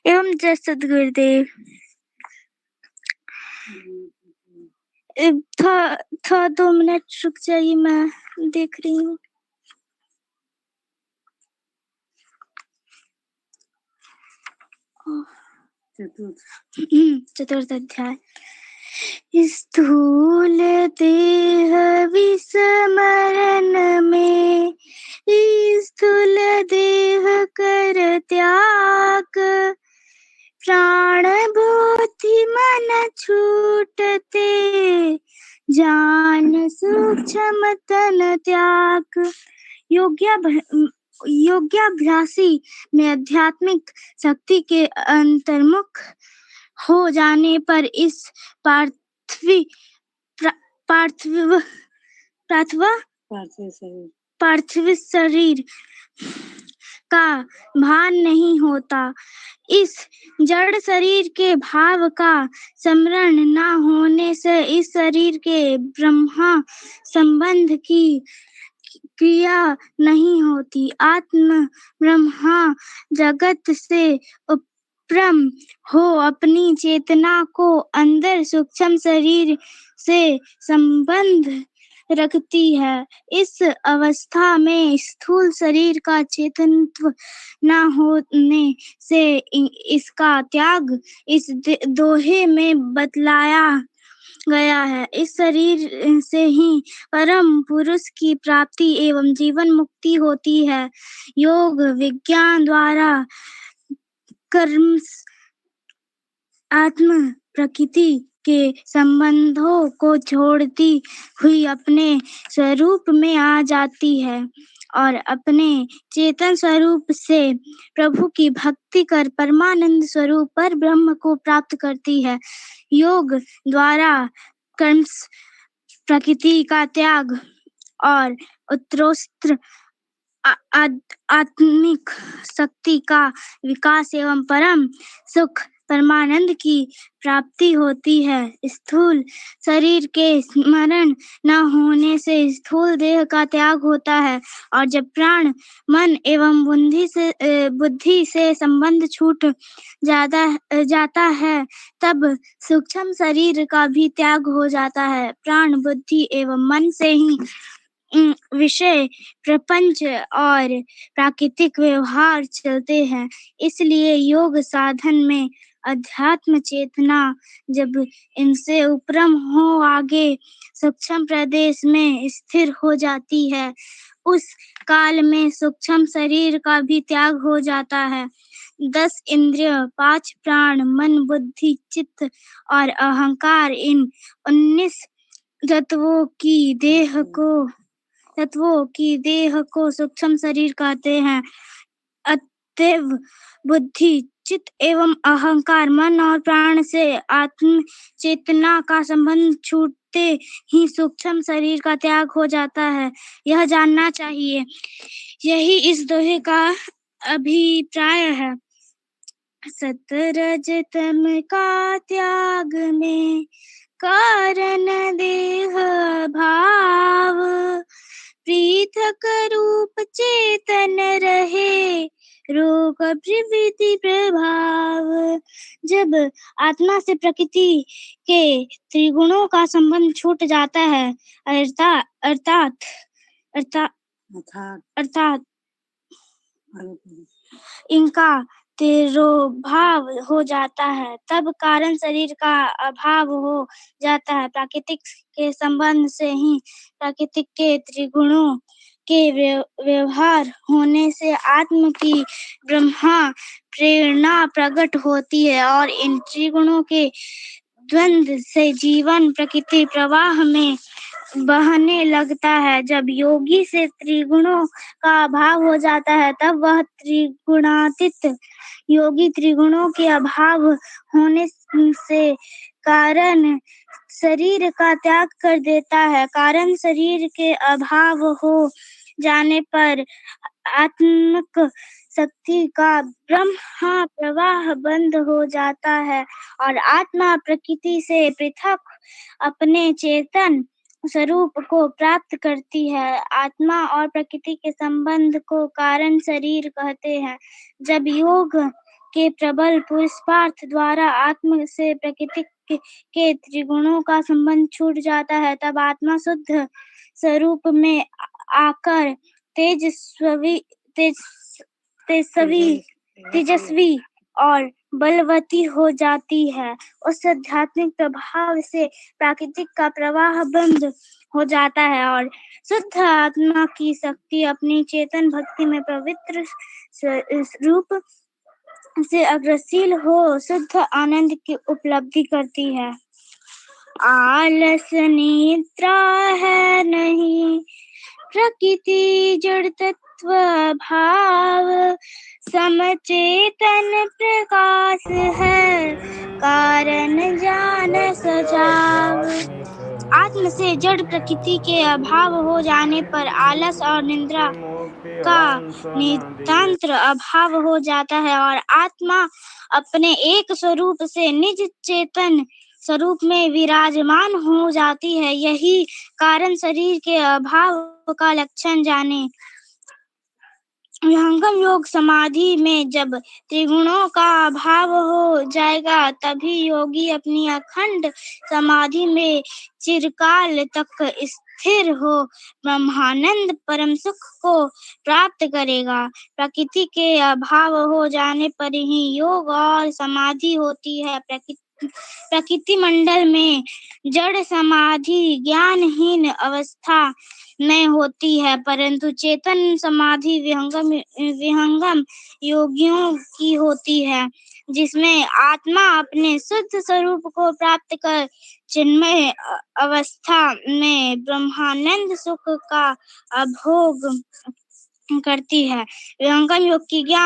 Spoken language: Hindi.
एवं जय सद्गुरुदेव। था 2 मिनट रुक जाइए, मैं देख रही हूँ। चतुर्थ अध्याय। स्थूल देह विस्मरण में स्थूल देह कर त्याग, प्राण बुद्धि मन छूटते जान सूक्ष्म तन त्याग। योग्याभ्यासी में आध्यात्मिक शक्ति के अंतर्मुख हो जाने पर इस पार्थिव शरीर का भान नहीं होता। इस जड़ शरीर के भाव का स्मरण न होने से इस शरीर के ब्रह्मा संबंध की क्रिया नहीं होती। आत्म ब्रह्मा जगत से उपरम हो अपनी चेतना को अंदर सूक्ष्म शरीर से संबंध रखती है। इस अवस्था में स्थूल शरीर का चेतनत्व न होने से इसका त्याग इस दोहे में बतलाया गया है। इस शरीर से ही परम पुरुष की प्राप्ति एवं जीवन मुक्ति होती है। योग विज्ञान द्वारा कर्म आत्म प्रकृति के संबंधों को छोड़ती हुई अपने स्वरूप में आ जाती है और अपने चेतन स्वरूप से प्रभु की भक्ति कर परमानंद स्वरूप पर ब्रह्म को प्राप्त करती है। योग द्वारा कर्म प्रकृति का त्याग और उत्तरोत्तर आत्मिक शक्ति का विकास एवं परम सुख परमानंद की प्राप्ति होती है। स्थूल शरीर के स्मरण न होने से स्थूल देह का त्याग होता है और जब प्राण मन एवं बुद्धि से संबंध छूट जाता है तब सूक्ष्म शरीर का भी त्याग हो जाता है। प्राण बुद्धि एवं मन से ही विषय प्रपंच और प्राकृतिक व्यवहार चलते हैं। इसलिए योग साधन में अध्यात्म चेतना जब इनसे उपरम हो आगे सूक्ष्म प्रदेश में स्थिर हो जाती है, उस काल में सूक्ष्म शरीर का भी त्याग हो जाता है। 10 इंद्रिय, 5 प्राण, मन, बुद्धि, चित्त और अहंकार, इन 19 तत्वों की देह को सूक्ष्म शरीर कहते हैं। अतएव बुद्धि, चित्त एवं अहंकार, मन और प्राण से आत्म चेतना का संबंध छूटते ही सूक्ष्म शरीर का त्याग हो जाता है। यह जानना चाहिए। यही इस दोहे का अभिप्राय है। सतरज तम का त्याग में कारण देह भाव, पृथक रूप चेतन रहे रोग प्रवृत्ति प्रभाव। जब आत्मा से प्रकृति के त्रिगुणों का संबंध छूट जाता है अर्थात इनका तिरोभाव हो जाता है, तब कारण शरीर का अभाव हो जाता है। प्राकृतिक के संबंध से ही प्राकृतिक के त्रिगुणों के व्यवहार होने से आत्म की ब्रह्मा प्रेरणा प्रकट होती है और इन त्रिगुणों के द्वंद्व से जीवन प्रकृति प्रवाह में बहने लगता है। जब योगी से त्रिगुणों का अभाव हो जाता है तब वह त्रिगुणातीत योगी त्रिगुणों के अभाव होने से कारण शरीर का त्याग कर देता है। कारण शरीर के अभाव हो जाने पर आत्मिक शक्ति का ब्रह्मा प्रवाह बंद हो जाता है और आत्मा प्रकृति से पृथक अपने चेतन स्वरूप को प्राप्त करती है। आत्मा और प्रकृति के संबंध को कारण शरीर कहते हैं। जब योग के प्रबल पुरुषार्थ द्वारा आत्मा से प्रकृति के त्रिगुणों का संबंध छूट जाता है, तब आत्मा शुद्ध स्वरूप में आकर तेजस्वी तेज तेजस्वी तेजस्वी और बलवती हो जाती है। उस आध्यात्मिक प्रभाव से प्राकृतिक का प्रवाह बंद हो जाता है और शुद्ध आत्मा की शक्ति अपनी चेतन भक्ति में पवित्र रूप से अग्रसर हो शुद्ध आनंद की उपलब्धि करती है। आलस निद्रा है नहीं, प्रकृति जड़ तत्व भाव, समचेतन प्रकाश है, कारण जान सजाव। आत्म से जड़ प्रकृति के अभाव हो जाने पर आलस और निद्रा का नितांत अभाव हो जाता है और आत्मा अपने एक स्वरूप से निज चेतन स्वरूप में विराजमान हो जाती है। यही कारण शरीर के अभाव का लक्षण जाने। विहंगम योग समाधि में जब त्रिगुणों का अभाव हो जाएगा, तभी योगी अपनी अखंड समाधि में चिरकाल तक स्थिर हो ब्रह्मानंद परम सुख को प्राप्त करेगा। प्रकृति के अभाव हो जाने पर ही योग और समाधि होती है। प्रकृति मंडल में जड़ समाधि ज्ञानहीन अवस्था में होती है, परंतु चेतन समाधि विहंगम योगियों की होती है, जिसमें आत्मा अपने शुद्ध स्वरूप को प्राप्त कर चिन्मय अवस्था में ब्रह्मानंद सुख का अभोग करती है। विहंगम योग की ज्ञान